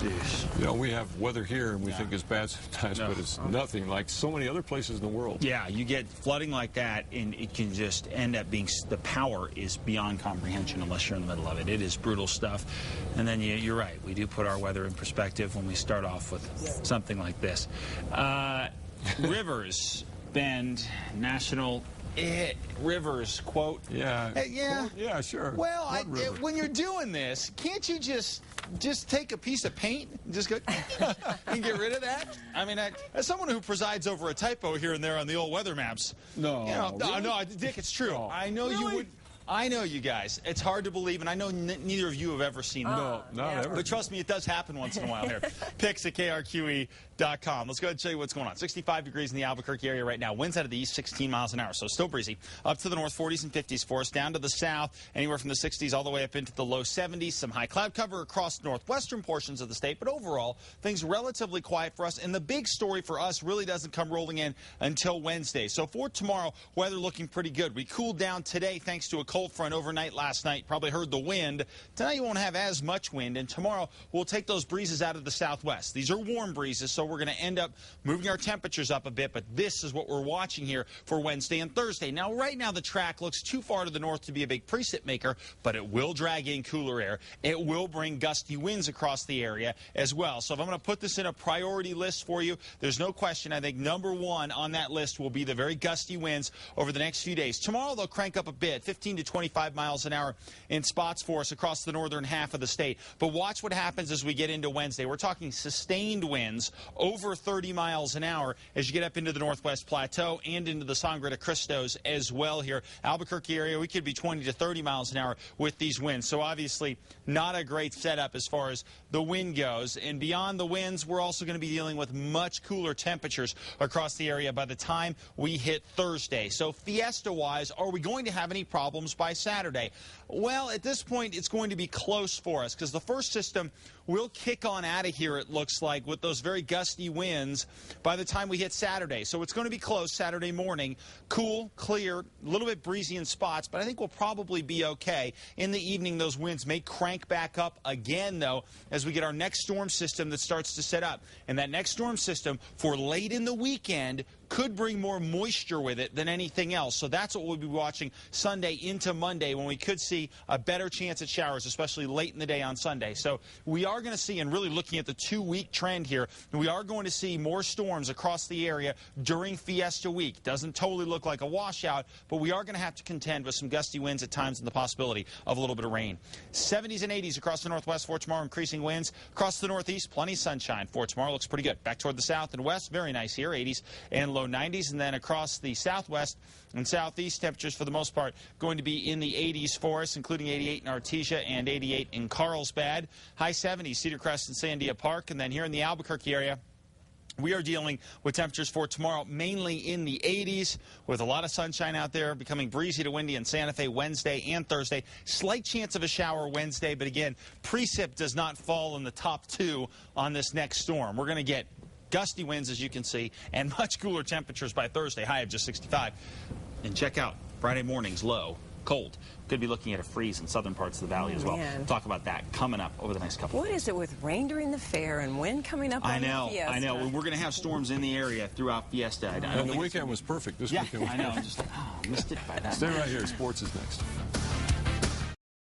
Jeez. You know, we have weather here, and we think it's bad sometimes, but it's nothing like so many other places in the world. Yeah, you get flooding like that, and it can just end up being, the power is beyond comprehension unless you're in the middle of it. It is brutal stuff. And then you're right, we do put our weather in perspective when we start off with something like this. Rivers Bend National Rivers quote. Yeah. Yeah. Quote, yeah, sure. Well, when you're doing this, can't you just take a piece of paint and just go and get rid of that? I mean, as someone who presides over a typo here and there on the old weather maps, No. you know, Really? no, Dick, it's true. No. I know you Really? would. I know you guys. It's hard to believe, and I know neither of you have ever seen it. No, not ever. But trust me, it does happen once in a while here. Picks at KRQE.com. Let's go ahead and show you what's going on. 65 degrees in the Albuquerque area right now. Winds out of the east, 16 miles an hour, so still breezy. Up to the north, 40s and 50s for us. Down to the south, anywhere from the 60s all the way up into the low 70s. Some high cloud cover across northwestern portions of the state, but overall, things relatively quiet for us. And the big story for us really doesn't come rolling in until Wednesday. So for tomorrow, weather looking pretty good. We cooled down today thanks to a cold front overnight last night. Probably heard the wind. Tonight you won't have as much wind, and tomorrow we'll take those breezes out of the southwest. These are warm breezes, so we're going to end up moving our temperatures up a bit, but this is what we're watching here for Wednesday and Thursday. Now, right now the track looks too far to the north to be a big precip maker, but it will drag in cooler air. It will bring gusty winds across the area as well. So if I'm going to put this in a priority list for you, there's no question. I think number one on that list will be the very gusty winds over the next few days. Tomorrow they'll crank up a bit, 15 to 25 miles an hour in spots for us across the northern half of the state. But watch what happens as we get into Wednesday. We're talking sustained winds over 30 miles an hour as you get up into the Northwest Plateau and into the Sangre de Cristos as well here. Albuquerque area, we could be 20 to 30 miles an hour with these winds. So obviously not a great setup as far as the wind goes. And beyond the winds, we're also going to be dealing with much cooler temperatures across the area by the time we hit Thursday. So Fiesta-wise, are we going to have any problems by Saturday? Well, at this point, it's going to be close for us because the first system will kick on out of here, it looks like, with those very gusty winds by the time we hit Saturday. So it's going to be close Saturday morning. Cool, clear, a little bit breezy in spots, but I think we'll probably be okay. In the evening, those winds may crank back up again, though, as we get our next storm system that starts to set up. And that next storm system for late in the weekend could bring more moisture with it than anything else. So that's what we'll be watching Sunday into Monday, when we could see a better chance at showers, especially late in the day on Sunday. So we are going to see, and really looking at the 2-week trend here, we are going to see more storms across the area during Fiesta week. Doesn't totally look like a washout, but we are going to have to contend with some gusty winds at times and the possibility of a little bit of rain. 70s and 80s across the northwest for tomorrow, increasing winds. Across the northeast, plenty of sunshine for tomorrow. Looks pretty good. Back toward the south and west, very nice here, 80s and low 90s. And then across the southwest and southeast, temperatures for the most part going to be in the 80s for us, including 88 in Artesia and 88 in Carlsbad. High 70s, Cedar Crest and Sandia Park. And then here in the Albuquerque area, we are dealing with temperatures for tomorrow mainly in the 80s with a lot of sunshine out there, becoming breezy to windy in Santa Fe Wednesday and Thursday. Slight chance of a shower Wednesday, but again, precip does not fall in the top 2 on this next storm. We're going to get gusty winds, as you can see, and much cooler temperatures by Thursday, high of just 65. And check out Friday morning's low, cold. Could be looking at a freeze in southern parts of the valley as well. Man. Talk about that coming up over the next couple of What days. is it with rain during the fair and wind coming up on the Fiesta? I know. We're going to have storms in the area throughout Fiesta. And the weekend was perfect. This weekend was I know. perfect. I'm just like, oh, missed it by that. Stay right here. Sports is next.